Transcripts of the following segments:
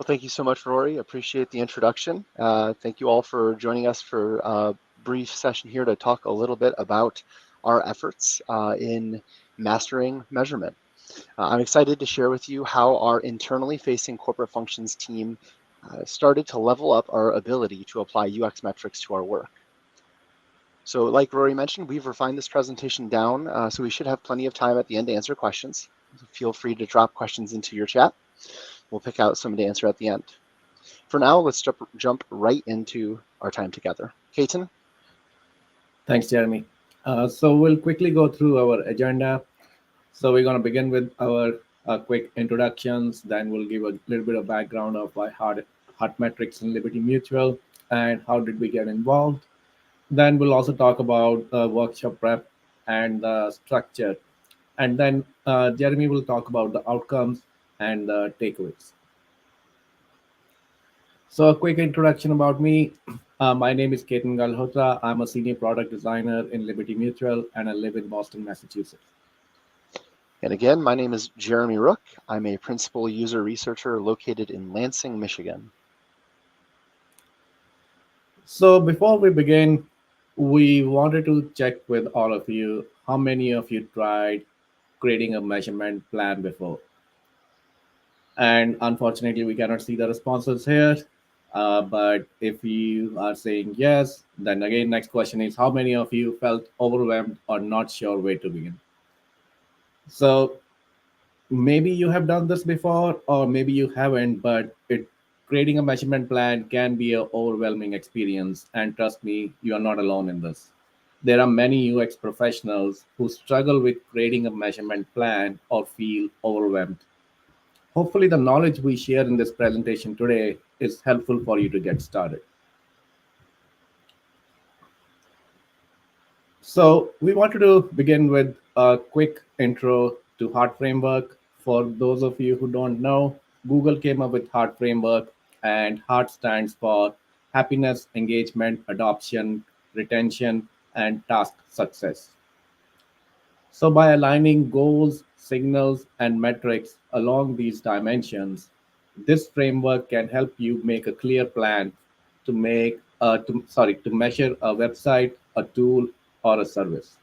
Well, thank you so much, Rory. Appreciate the introduction. Thank you all for joining us for a brief session here to talk a little bit about our efforts in mastering measurement. I'm excited to share with you how our internally facing corporate functions team started to level up our ability to apply UX metrics to our work. So like Rory mentioned, we've refined this presentation down, so we should have plenty of time at the end to answer questions. Feel free to drop questions into your chat. We'll pick out some to answer at the end. For now, let's jump right into our time together. Ketan? Thanks, Jeremy. So we'll quickly go through our agenda. So we're going to begin with our quick introductions. Then we'll give a little bit of background of why Heart Metrics and Liberty Mutual and how did we get involved. Then we'll also talk about workshop prep and the structure. And then Jeremy will talk about the outcomes and the takeaways. So a quick introduction about me. My name is Ketan Galhotra. I'm a senior product designer in Liberty Mutual, and I live in Boston, Massachusetts. And again, my name is Jeremy Rook. I'm a principal user researcher located in Lansing, Michigan. So before we begin, we wanted to check with all of you, how many of you tried creating a measurement plan before? And unfortunately, we cannot see the responses here. But if you are saying yes, then again, next question is how many of you felt overwhelmed or not sure where to begin? So maybe you have done this before, or maybe you haven't, but creating a measurement plan can be an overwhelming experience. And trust me, you are not alone in this. There are many UX professionals who struggle with creating a measurement plan or feel overwhelmed. Hopefully, the knowledge we share in this presentation today is helpful for you to get started. So we wanted to begin with a quick intro to Heart Framework. For those of you who don't know, Google came up with Heart Framework, and Heart stands for happiness, engagement, adoption, retention, and task success. So by aligning goals, signals, and metrics along these dimensions, this framework can help you make a clear plan to measure a website, a tool, or a service.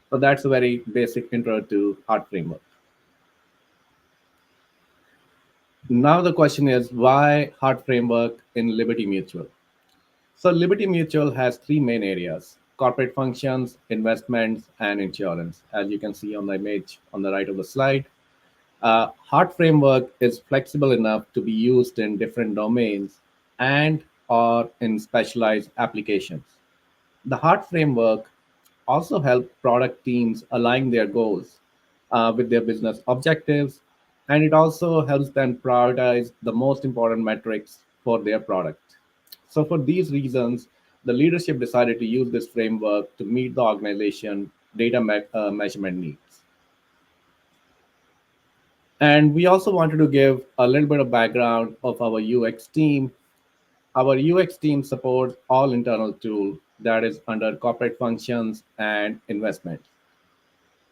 So that's a very basic intro to Heart Framework. Now the question is, why Heart Framework in Liberty Mutual? So Liberty Mutual has three main areas: corporate functions, investments, and insurance, as you can see on the image on the right of the slide. Heart Framework is flexible enough to be used in different domains and or in specialized applications. The Heart Framework also helps product teams align their goals with their business objectives, and it also helps them prioritize the most important metrics for their product. So, for these reasons, the leadership decided to use this framework to meet the organization measurement needs. And we also wanted to give a little bit of background of our UX team. Our UX team supports all internal tools that is under corporate functions and investments.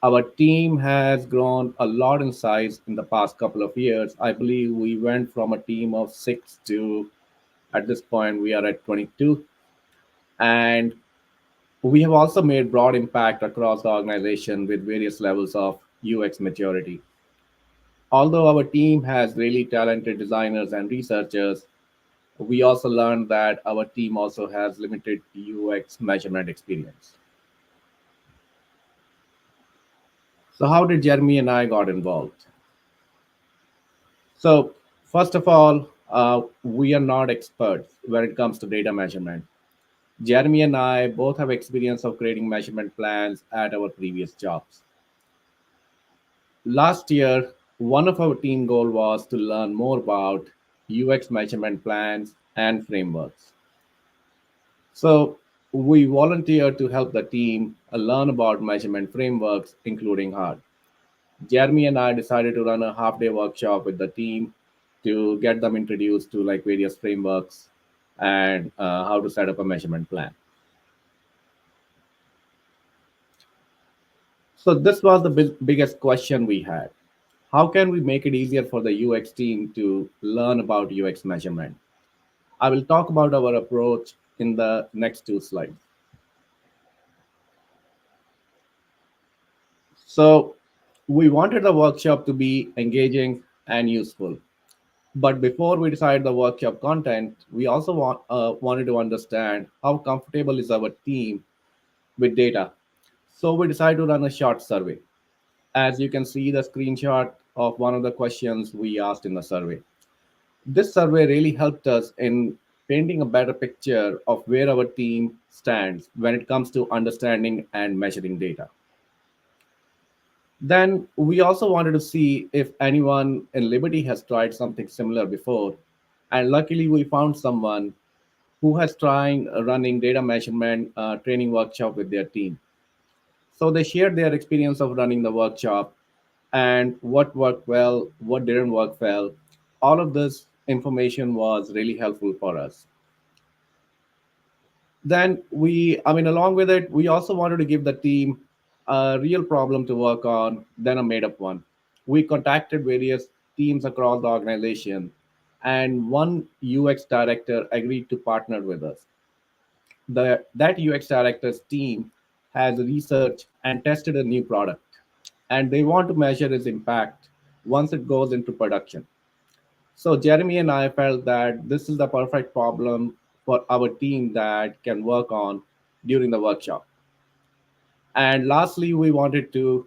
Our team has grown a lot in size in the past couple of years. I believe we went from a team of 6 to at this point we are at 22. And we have also made broad impact across the organization with various levels of UX maturity. Although our team has really talented designers and researchers, we also learned that our team also has limited UX measurement experience. So how did Jeremy and I got involved? So first of all, we are not experts when it comes to data measurement. Jeremy and I both have experience of creating measurement plans at our previous jobs. Last year, one of our team goal was to learn more about UX measurement plans and frameworks. So we volunteered to help the team learn about measurement frameworks, including Heart. Jeremy and I decided to run a half-day workshop with the team to get them introduced to like various frameworks and how to set up a measurement plan. So this was the biggest question we had. How can we make it easier for the UX team to learn about UX measurement? I will talk about our approach in the next two slides. So, we wanted the workshop to be engaging and useful. But before we decide the workshop content, we also wanted to understand how comfortable is our team with data. So we decided to run a short survey. As you can see the screenshot of one of the questions we asked in the survey. This survey really helped us in painting a better picture of where our team stands when it comes to understanding and measuring data. Then we also wanted to see if anyone in Liberty has tried something similar before. And luckily, we found someone who has tried running data measurement training workshop with their team. So they shared their experience of running the workshop and what worked well, what didn't work well. All of this information was really helpful for us. Then along with it, we also wanted to give the team a real problem to work on, then a made up one. We contacted various teams across the organization, and one UX director agreed to partner with us. That UX director's team has researched and tested a new product, and they want to measure its impact once it goes into production. So Jeremy and I felt that this is the perfect problem for our team that can work on during the workshop. And lastly, we wanted to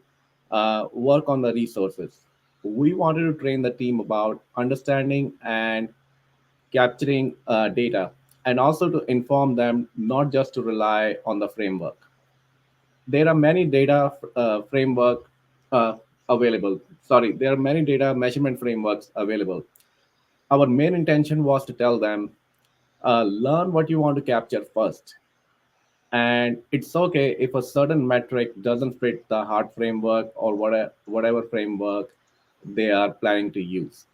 work on the resources. We wanted to train the team about understanding and capturing data, and also to inform them not just to rely on the framework. There are many data framework available. Sorry, there are many data measurement frameworks available. Our main intention was to tell them, learn what you want to capture first. And it's okay if a certain metric doesn't fit the hard framework or whatever framework they are planning to use.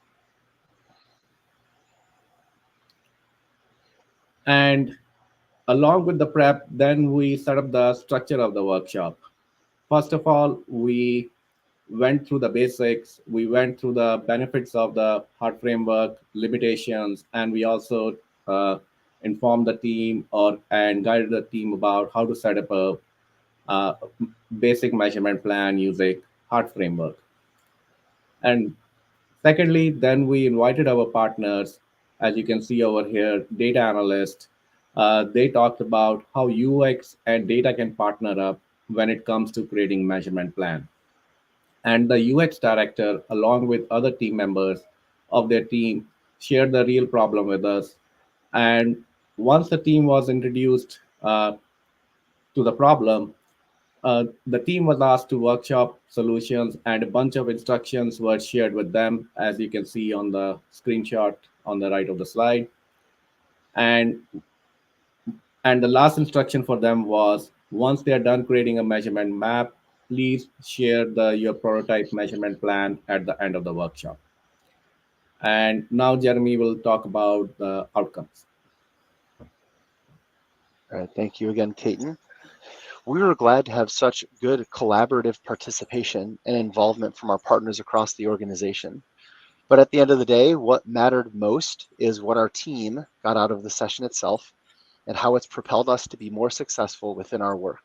And along with the prep, then we set up the structure of the workshop. First of all, we went through the basics, we went through the benefits of the hard framework, limitations, and we also informed the team or and guided the team about how to set up a uh, basic measurement plan using hard framework. And secondly, then we invited our partners, as you can see over here, data analysts. They talked about how UX and data can partner up when it comes to creating measurement plan. And the UX director, along with other team members of their team, shared the real problem with us. And once the team was introduced to the problem, the team was asked to workshop solutions, and a bunch of instructions were shared with them, as you can see on the screenshot on the right of the slide. And the last instruction for them was, once they are done creating a measurement map, please share your prototype measurement plan at the end of the workshop. And now Jeremy will talk about the outcomes. All right, thank you again, Ketan. We were glad to have such good collaborative participation and involvement from our partners across the organization. But at the end of the day, what mattered most is what our team got out of the session itself and how it's propelled us to be more successful within our work.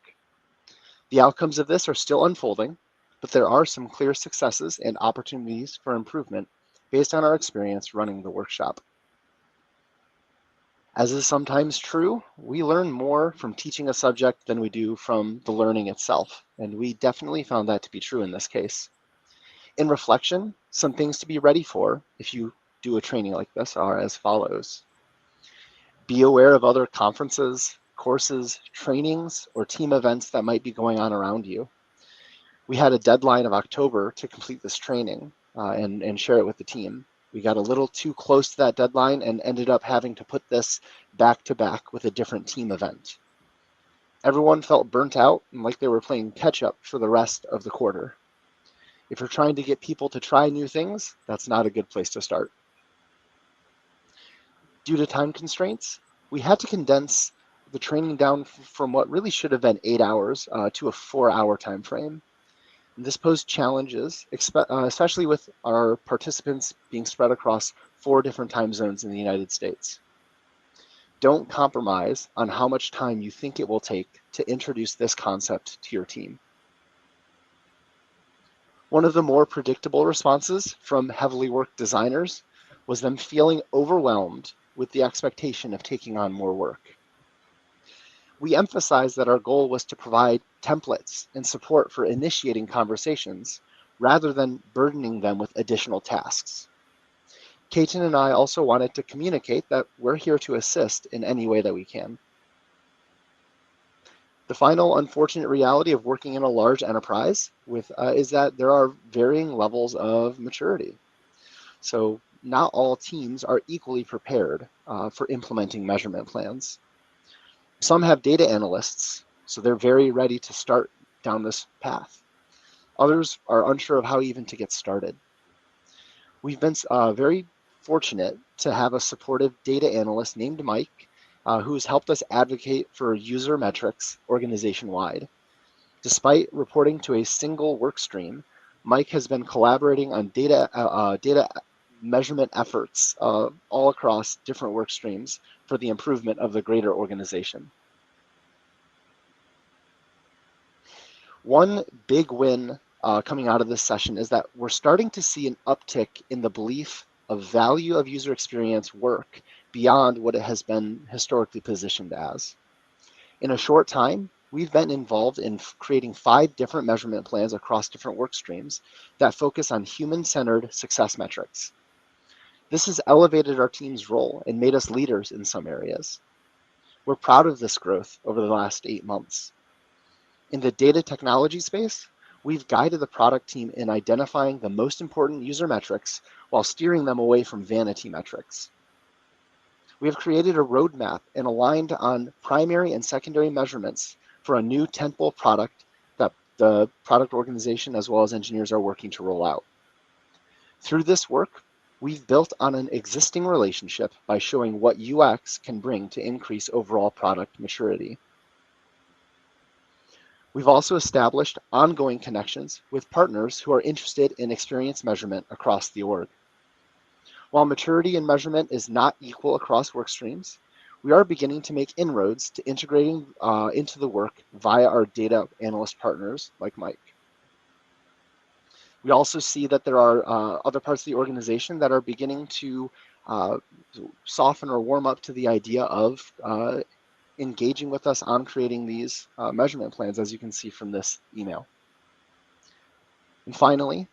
The outcomes of this are still unfolding, but there are some clear successes and opportunities for improvement based on our experience running the workshop. As is sometimes true, we learn more from teaching a subject than we do from the learning itself, and we definitely found that to be true in this case. In reflection, some things to be ready for if you do a training like this are as follows. Be aware of other conferences, courses, trainings, or team events that might be going on around you. We had a deadline of October to complete this training and share it with the team. We got a little too close to that deadline and ended up having to put this back to back with a different team event. Everyone felt burnt out and like they were playing catch up for the rest of the quarter. If you're trying to get people to try new things, that's not a good place to start. Due to time constraints, we had to condense the training down from what really should have been 8 hours to a 4-hour time frame. This posed challenges, especially with our participants being spread across 4 different time zones in the United States. Don't compromise on how much time you think it will take to introduce this concept to your team. One of the more predictable responses from heavily worked designers was them feeling overwhelmed with the expectation of taking on more work. We emphasized that our goal was to provide templates and support for initiating conversations rather than burdening them with additional tasks. Ketan and I also wanted to communicate that we're here to assist in any way that we can. The final unfortunate reality of working in a large enterprise is that there are varying levels of maturity. So not all teams are equally prepared for implementing measurement plans. Some have data analysts, so they're very ready to start down this path. Others are unsure of how even to get started. We've been very fortunate to have a supportive data analyst named Mike, who's helped us advocate for user metrics organization-wide. Despite reporting to a single work stream, Mike has been collaborating on data measurement efforts all across different work streams for the improvement of the greater organization. One big win coming out of this session is that we're starting to see an uptick in the belief of value of user experience work beyond what it has been historically positioned as. In a short time, we've been involved in creating 5 different measurement plans across different work streams that focus on human-centered success metrics. This has elevated our team's role and made us leaders in some areas. We're proud of this growth over the last 8 months. In the data technology space, we've guided the product team in identifying the most important user metrics while steering them away from vanity metrics. We have created a roadmap and aligned on primary and secondary measurements for a new tentpole product that the product organization as well as engineers are working to roll out. Through this work, we've built on an existing relationship by showing what UX can bring to increase overall product maturity. We've also established ongoing connections with partners who are interested in experience measurement across the org. While maturity in measurement is not equal across work streams, we are beginning to make inroads to integrating into the work via our data analyst partners like Mike. We also see that there are other parts of the organization that are beginning to soften or warm up to the idea of engaging with us on creating these measurement plans, as you can see from this email. And finally,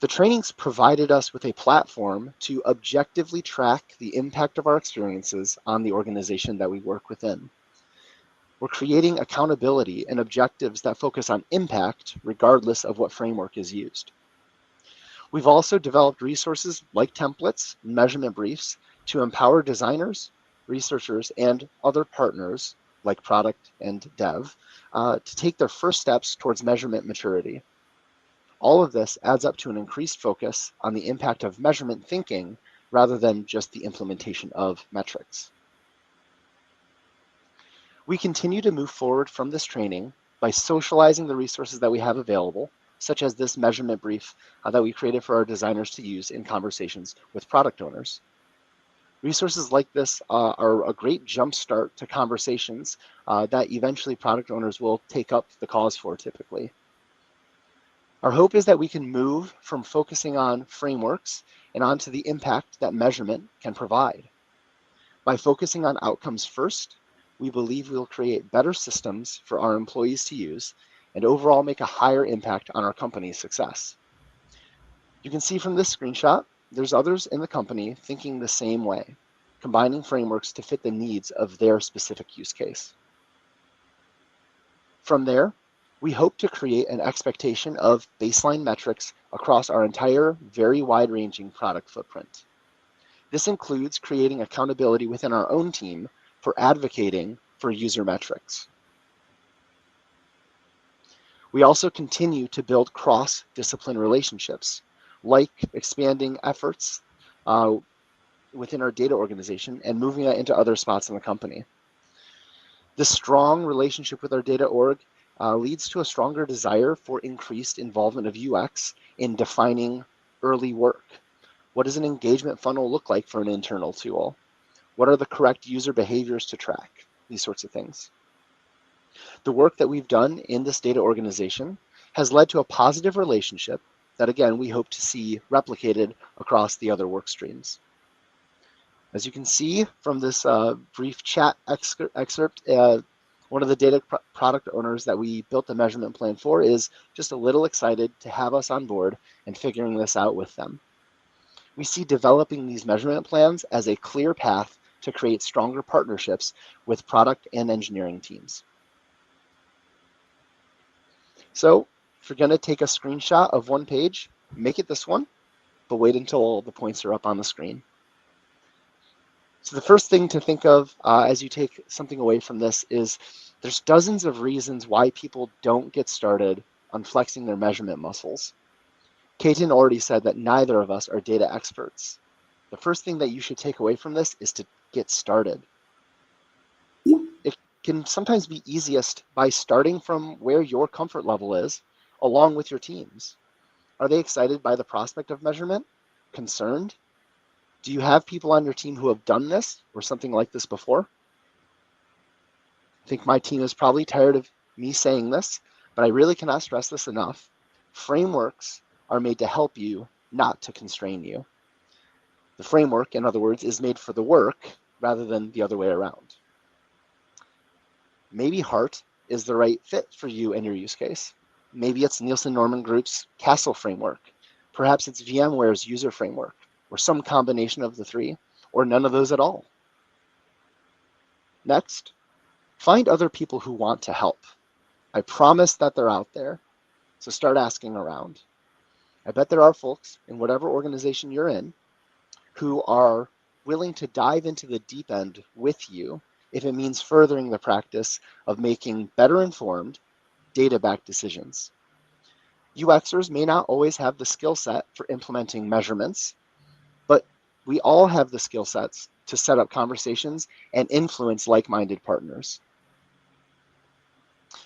the trainings provided us with a platform to objectively track the impact of our experiences on the organization that we work within. We're creating accountability and objectives that focus on impact regardless of what framework is used. We've also developed resources like templates and measurement briefs to empower designers, researchers, and other partners like product and dev to take their first steps towards measurement maturity. All of this adds up to an increased focus on the impact of measurement thinking rather than just the implementation of metrics. We continue to move forward from this training by socializing the resources that we have available, such as this measurement brief that we created for our designers to use in conversations with product owners. Resources like this are a great jumpstart to conversations that eventually product owners will take up the cause for typically. Our hope is that we can move from focusing on frameworks and onto the impact that measurement can provide. By focusing on outcomes first, we believe we'll create better systems for our employees to use and overall make a higher impact on our company's success. You can see from this screenshot, there's others in the company thinking the same way, combining frameworks to fit the needs of their specific use case. From there, we hope to create an expectation of baseline metrics across our entire, very wide-ranging product footprint. This includes creating accountability within our own team for advocating for user metrics. We also continue to build cross-discipline relationships, like expanding efforts within our data organization and moving that into other spots in the company. This strong relationship with our data org leads to a stronger desire for increased involvement of UX in defining early work. What does an engagement funnel look like for an internal tool? What are the correct user behaviors to track? These sorts of things. The work that we've done in this data organization has led to a positive relationship that, again, we hope to see replicated across the other work streams. As you can see from this brief chat excerpt, one of the data product owners that we built the measurement plan for is just a little excited to have us on board and figuring this out with them. We see developing these measurement plans as a clear path to create stronger partnerships with product and engineering teams. So if you're going to take a screenshot of one page, make it this one, but wait until all the points are up on the screen. So the first thing to think of as you take something away from this is there's dozens of reasons why people don't get started on flexing their measurement muscles. Ketan already said that neither of us are data experts. The first thing that you should take away from this is to get started. It can sometimes be easiest by starting from where your comfort level is, along with your teams. Are they excited by the prospect of measurement? Concerned? Do you have people on your team who have done this or something like this before? I think my team is probably tired of me saying this, but I really cannot stress this enough. Frameworks are made to help you, not to constrain you. The framework, in other words, is made for the work rather than the other way around. Maybe Heart is the right fit for you and your use case. Maybe it's Nielsen Norman Group's Castle framework. Perhaps it's VMware's user framework, or some combination of the three, or none of those at all. Next, find other people who want to help. I promise that they're out there, so start asking around. I bet there are folks in whatever organization you're in who are willing to dive into the deep end with you if it means furthering the practice of making better informed, data-backed decisions. UXers may not always have the skill set for implementing measurements, but we all have the skill sets to set up conversations and influence like-minded partners.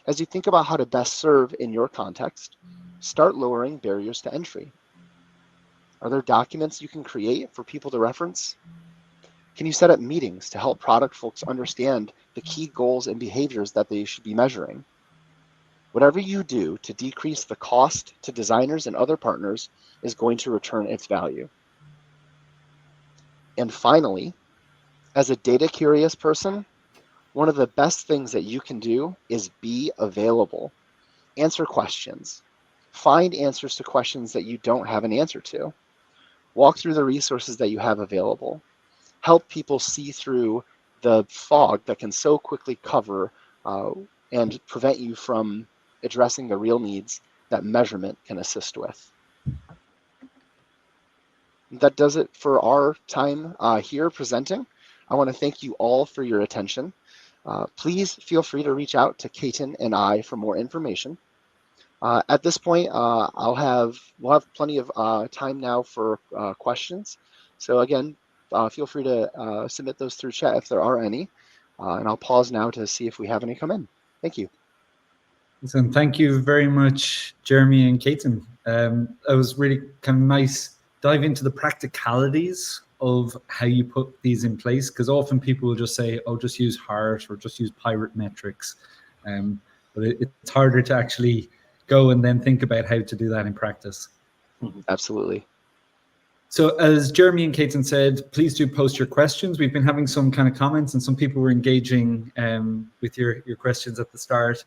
As you think about how to best serve in your context, start lowering barriers to entry. Are there documents you can create for people to reference? Can you set up meetings to help product folks understand the key goals and behaviors that they should be measuring? Whatever you do to decrease the cost to designers and other partners is going to return its value. And finally, as a data curious person, one of the best things that you can do is be available. Answer questions. Find answers to questions that you don't have an answer to. Walk through the resources that you have available. Help people see through the fog that can so quickly cover and prevent you from addressing the real needs that measurement can assist with. That does it for our time here presenting. I want to thank you all for your attention. Please feel free to reach out to Ketan and I for more information. At this point, we'll have plenty of time now for questions. So again, feel free to submit those through chat if there are any. And I'll pause now to see if we have any come in. Thank you. Listen, thank you very much, Jeremy and Ketan. It was really kind of nice dive into the practicalities of how you put these in place, because often people will just say, oh, just use Heart or just use pirate metrics. But it's harder to actually go and then think about how to do that in practice. Absolutely. So as Jeremy and Ketan said, please do post your questions. We've been having some kind of comments and some people were engaging with your questions at the start.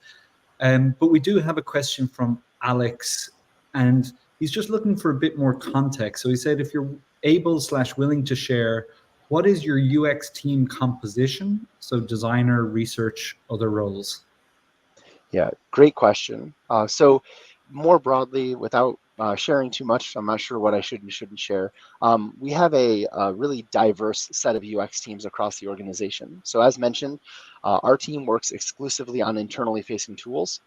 But we do have a question from Alex, and he's just looking for a bit more context. So he said, if you're able/willing to share, what is your UX team composition? So designer, research, other roles. Yeah, great question. So more broadly, without sharing too much, I'm not sure what I should and shouldn't share. We have a really diverse set of UX teams across the organization. So as mentioned, our team works exclusively on internally facing tools.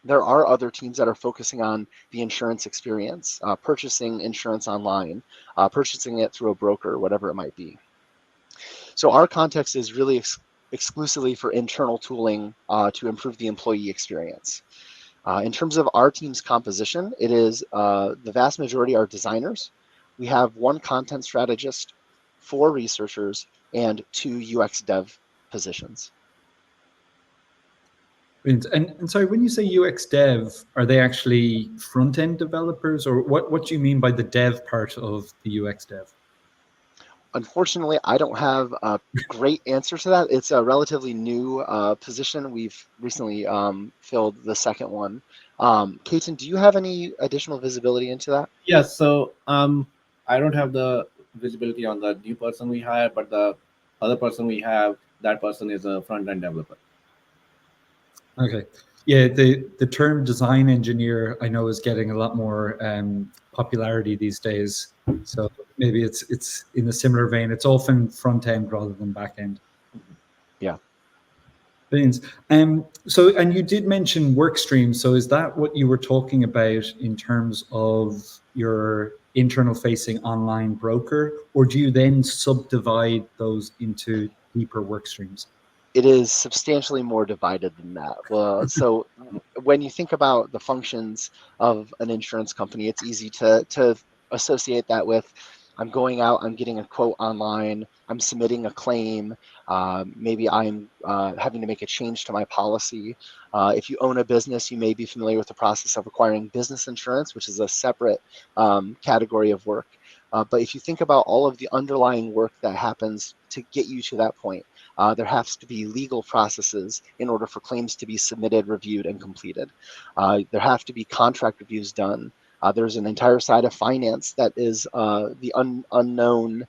There are other teams that are focusing on the insurance experience, purchasing insurance online, purchasing it through a broker, whatever it might be. So our context is really exclusively for internal tooling to improve the employee experience. In terms of our team's composition, it is the vast majority are designers. We have 1 content strategist, 4 researchers, and 2 UX dev positions. And sorry, when you say UX dev, are they actually front-end developers, or what do you mean by the dev part of the UX dev? Unfortunately, I don't have a great answer to that. It's a relatively new position. We've recently filled the second one. Ketan, do you have any additional visibility into that? Yeah, so I don't have the visibility on the new person we hired, but the other person we have, that person is a front end developer. Okay. Yeah, the term design engineer I know is getting a lot more popularity these days. So maybe it's in a similar vein. It's often front end rather than back end. Yeah. Brilliant. So, and you did mention work streams. So is that what you were talking about in terms of your internal facing online broker, or do you then subdivide those into deeper work streams? It is substantially more divided than that. Well, so when you think about the functions of an insurance company, it's easy to associate that with I'm going out, I'm getting a quote online, I'm submitting a claim, maybe I'm having to make a change to my policy. If you own a business, you may be familiar with the process of acquiring business insurance, which is a separate category of work. But if you think about all of the underlying work that happens to get you to that point, there has to be legal processes in order for claims to be submitted, reviewed, and completed. There have to be contract reviews done. There's an entire side of finance that is the unknown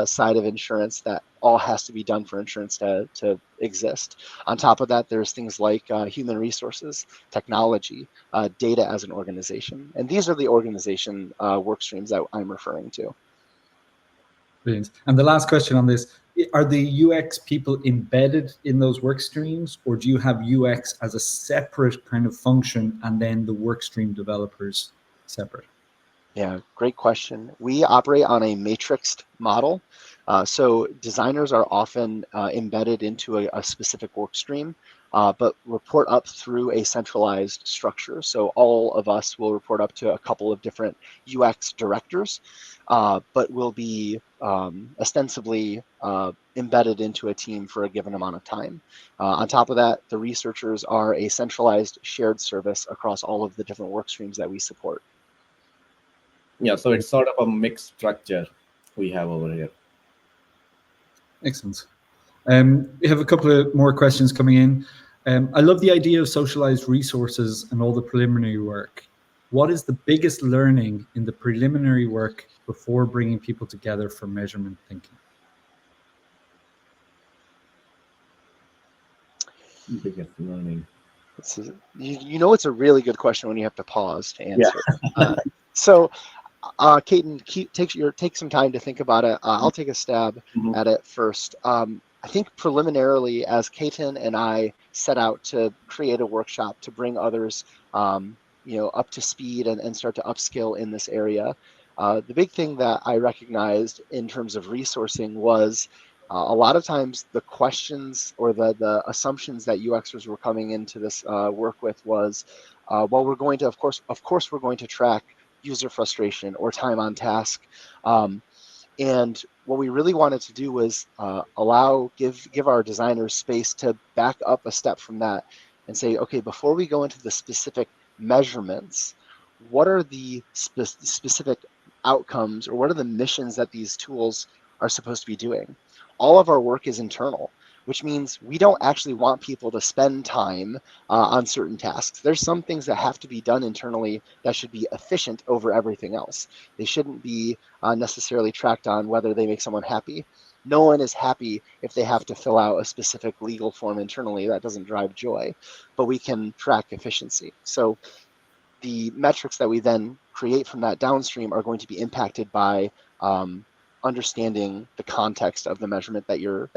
side of insurance that all has to be done for insurance to exist. On top of that, there's things like human resources, technology, data as an organization. And these are the organization work streams that I'm referring to. Brilliant. And the last question on this, are the UX people embedded in those work streams, or do you have UX as a separate kind of function and then the work stream developers separate? Yeah, great question. We operate on a matrixed model. So designers are often embedded into a specific work stream, but report up through a centralized structure. So all of us will report up to a couple of different UX directors, but will be ostensibly embedded into a team for a given amount of time. On top of that, the researchers are a centralized shared service across all of the different work streams that we support. Yeah, so it's sort of a mixed structure we have over here. Excellent. We have a couple of more questions coming in. I love the idea of socialized resources and all the preliminary work. What is the biggest learning in the preliminary work before bringing people together for measurement thinking? Biggest learning. You know, it's a really good question when you have to pause to answer. Yeah. So, Ketan, take some time to think about it. I'll take a stab at it first. I think preliminarily, as Ketan and I set out to create a workshop to bring others, up to speed and start to upskill in this area, the big thing that I recognized in terms of resourcing was a lot of times the questions or the assumptions that UXers were coming into this work with was, well, we're going to, of course, we're going to track user frustration or time on task. And what we really wanted to do was give our designers space to back up a step from that and say, okay, before we go into the specific measurements, what are the specific outcomes or what are the missions that these tools are supposed to be doing? All of our work is internal, which means we don't actually want people to spend time on certain tasks. There's some things that have to be done internally that should be efficient over everything else. They shouldn't be necessarily tracked on whether they make someone happy. No one is happy if they have to fill out a specific legal form internally. That doesn't drive joy, but we can track efficiency. So the metrics that we then create from that downstream are going to be impacted by understanding the context of the measurement that you're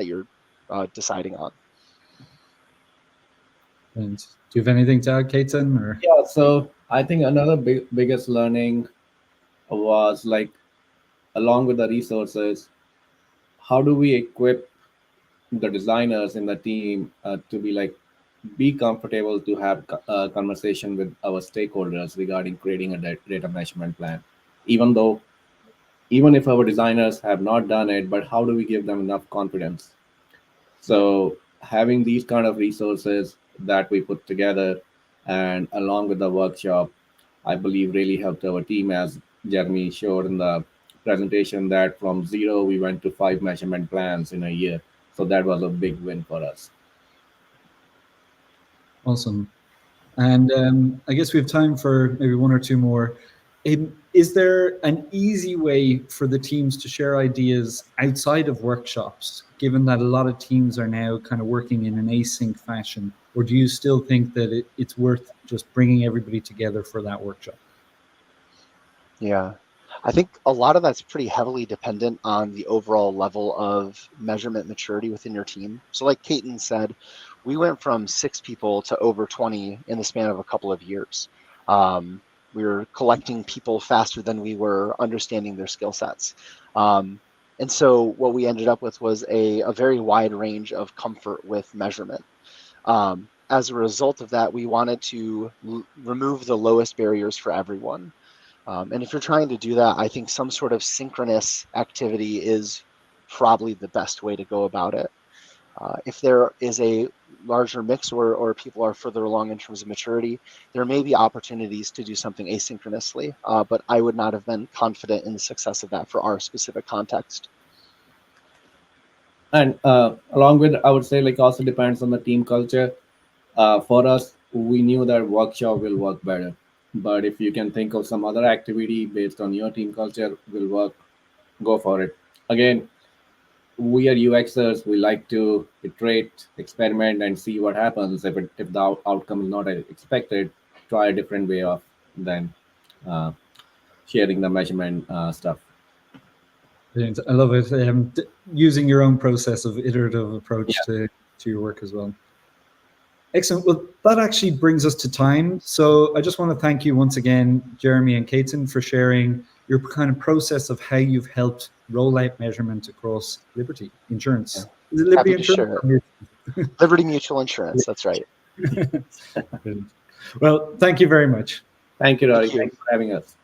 deciding on. And do you have anything to add, Ketan? Or? Yeah, so I think another biggest learning was like, along with the resources, how do we equip the designers in the team to be comfortable to have a conversation with our stakeholders regarding creating a data measurement plan, even though even if our designers have not done it, but how do we give them enough confidence? So having these kind of resources that we put together and along with the workshop, I believe really helped our team, as Jeremy showed in the presentation, that from zero we went to 5 measurement plans in a year. So that was a big win for us. Awesome. And I guess we have time for maybe one or two more. Is there an easy way for the teams to share ideas outside of workshops, given that a lot of teams are now kind of working in an async fashion? Or do you still think that it's worth just bringing everybody together for that workshop? Yeah, I think a lot of that's pretty heavily dependent on the overall level of measurement maturity within your team. So like Ketan said, we went from 6 people to over 20 in the span of a couple of years. We were collecting people faster than we were understanding their skill sets. And so what we ended up with was a very wide range of comfort with measurement. As a result of that, we wanted to remove the lowest barriers for everyone. And if you're trying to do that, I think some sort of synchronous activity is probably the best way to go about it. If there is a larger mix or people are further along in terms of maturity, there may be opportunities to do something asynchronously, but I would not have been confident in the success of that for our specific context. And along with, I would say, also depends on the team culture. For us, we knew that workshop will work better. But if you can think of some other activity based on your team culture will work, go for it. Again, we are UXers. We like to iterate, experiment, and see what happens. If the outcome is not expected, try a different way of then uh, sharing the measurement stuff. Brilliant. I love it. Using your own process of iterative approach to your work as well. Excellent. Well, that actually brings us to time. So I just want to thank you once again, Jeremy and Ketan, for sharing your kind of process of how you've helped roll out measurement across Liberty Insurance. Yeah. Is it Liberty Happy to Insurance? share. Liberty Mutual Insurance, that's right. Well, thank you very much. Thank you, Rory. Thank you. Thanks for having us.